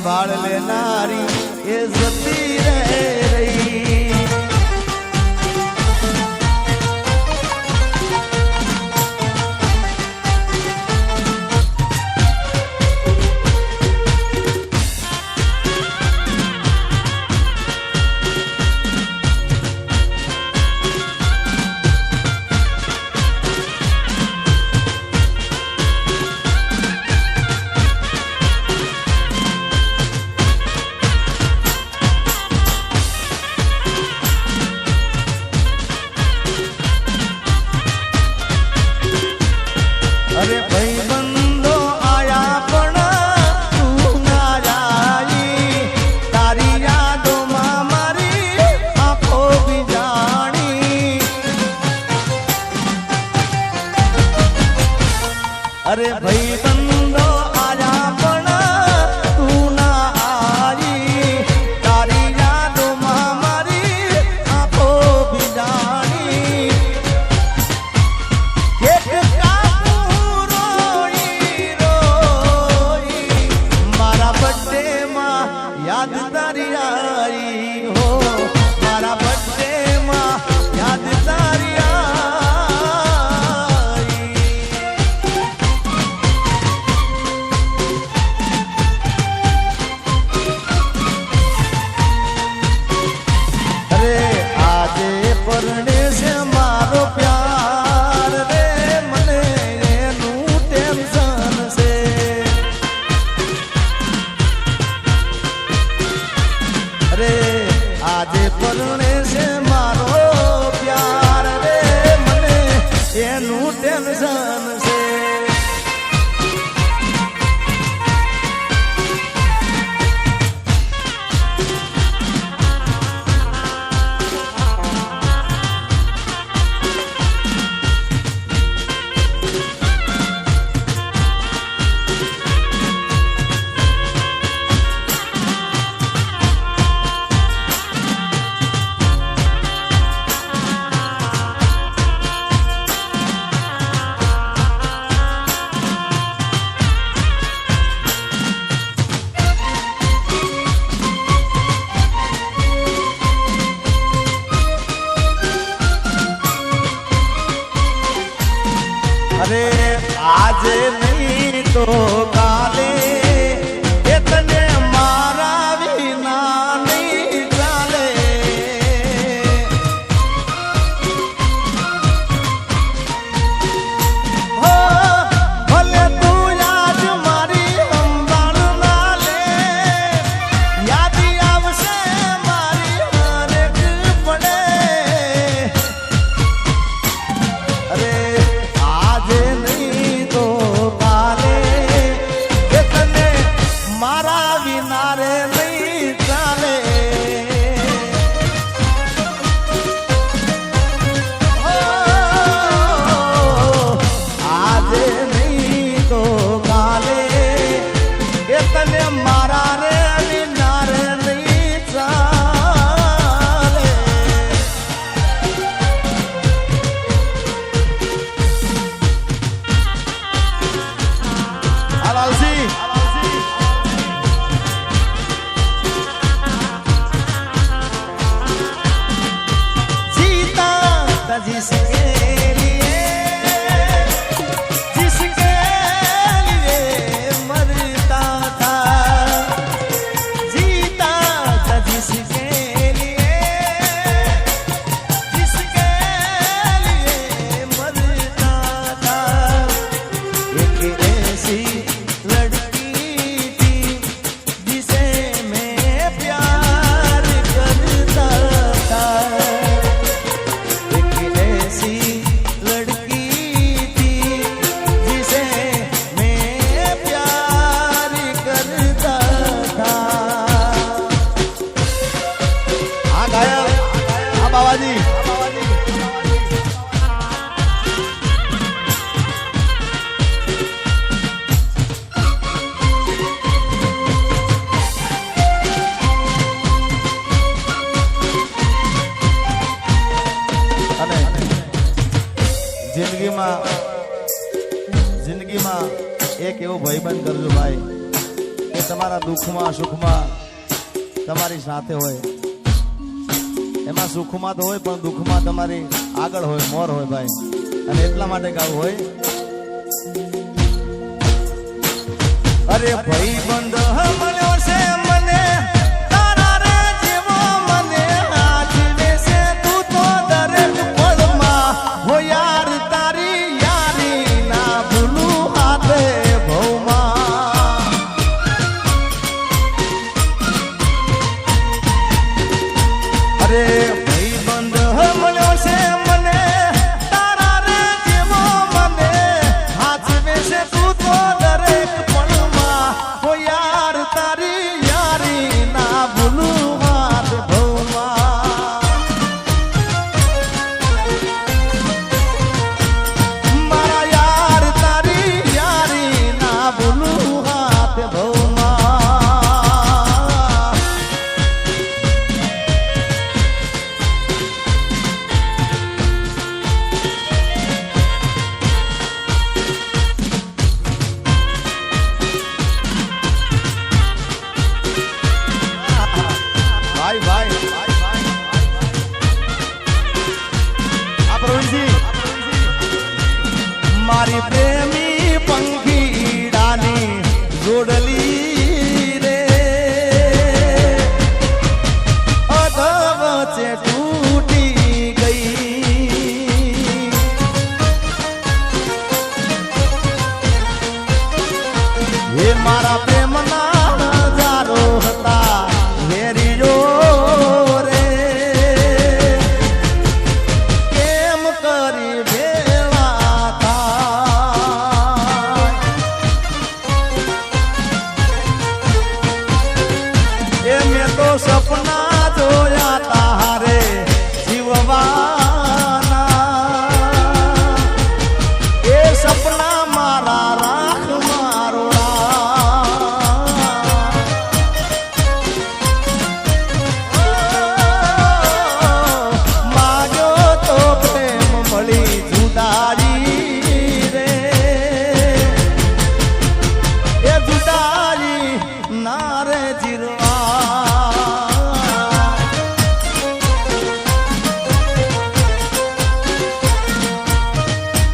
संभाल लेनारी ये जती रह रही। अरे भाई बंदो आया पण तू ना जाई तारी यादों में मारी आंखों भी जानी। अरे भाई बंदो आया पण तू ना आई तारी यादों में मारी आंखों भी जानी। याद तारी आई हो मारा बर्थडे मां याद तारी आई। अरे आजे परणे से मारो प्यार रे मने एनू टेंशन से। अरे आजे परणे से मारो प्यार रे मने एनू टेंशन से। अरे आज नहीं तो काले इतने मारा बिना नहीं चाले। हो भले तू याद मारी अंबाड़ ना ले याद आवसे मारी हर एक पड़े। अरे नहीं तो काले इतने मारा विनारे नहीं चाले। आज नहीं तो काले इतने मारा रे विनारे नहीं चाले। जीता था जिसके लिए मरता था। जीता था जिसके लिए मरता था। एक ऐसी लड़की थी जिसे मैं प्यार करता था। एक ऐसी लड़की थी जिसे मैं प्यार करता था। हाँ गायक हाँ बाबा जी। जिंदगी में एक एवो भाईबंध करजो भाई कि તમારા દુઃખમાં સુખમાં તમારી સાથે હોય, એમાં સુખમાં તો હોય પણ દુઃખમાં તમારી આગળ હોય, મોર હોય ભાઈ, અને એટલા માટે ગાવું હોય. અરે ભાઈ બંધ મળ્યો છે મને તારા રે જેવો, મને આજીવે છે તું તો દરેક પળમાં હો યાર, તારી યારી ના ભૂલું હાથે ભવમાં. અરે ભાઈ બંધ મળ્યો છે મને તારા રે જેવો, મને આજીવે છે તું તો દરેક પળમાં હો યાર, તારી યારી ના ભૂલું હાથ ભવમાં. મારા યાર તારી યારી ના ભૂલું હાથ ભવમાં. ભાઈ ભાઈ આ પ્રવીણજી, મારી પ્રેમી પંખીડાની જોડલી રે અધ વચ્ચે તૂટી ગઈ. હે મારા પ્રેમના હજારો હતા વેરીઓ રે, કેમ કરી ભેળા થાય. એ મેં તો સપના જોયા તારે જીવવાના, એ સપના મારા રાખ મારોડા. માગ્યો તો પ્રેમ મળી જુદારી રે, એ જુદારી ના રે જીરવા.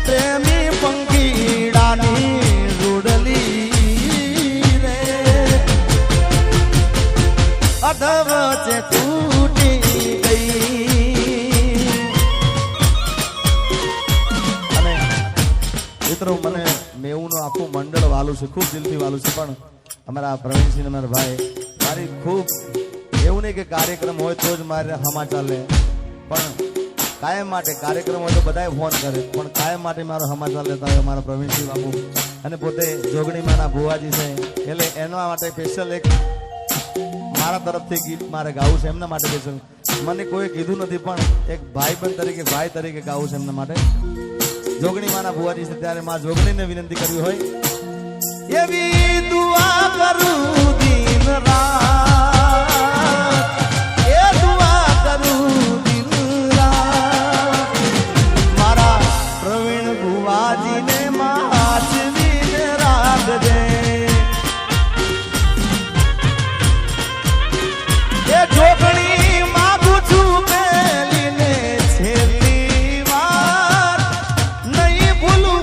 પ્રેમી પંખીડાની રૂડલી રે અધ વચ્ચે તૂટી ગઈ. અને મિત્રો મને મેવુંનું આખું મંડળ વાલું છે, ખૂબ દિલથી વાલું છે, પણ અમારા પ્રવીણસિંહ અમારા ભાઈ મારી ખૂબ એવું નહીં કે કાર્યક્રમ હોય તો જ મારે સમાચાર લે, પણ કાયમ માટે કાર્યક્રમ હોય તો બધાએ ફોન કરે, પણ કાયમ માટે મારો સમાચાર લેતા હોય અમારા પ્રવીણસિંહ બાબુ, અને પોતે જોગણીમાંના ભુવાજી છે, એટલે એના માટે સ્પેશિયલ એક મારા તરફથી ગીત મારે ગાવું છે એમના માટે. સ્પેશિયલ મને કોઈ કીધું નથી, પણ એક ભાઈબંધ તરીકે, ભાઈ તરીકે ગાવું છે એમના માટે. જોગણીમાંના ભુવાજી છે ત્યારે માં જોગણીને વિનંતી કરવી હોય એવી દુઆ કરું દિન રાત, એ દુઆ કરું દિન રાત મારા પ્રવીણ ભુવાજીને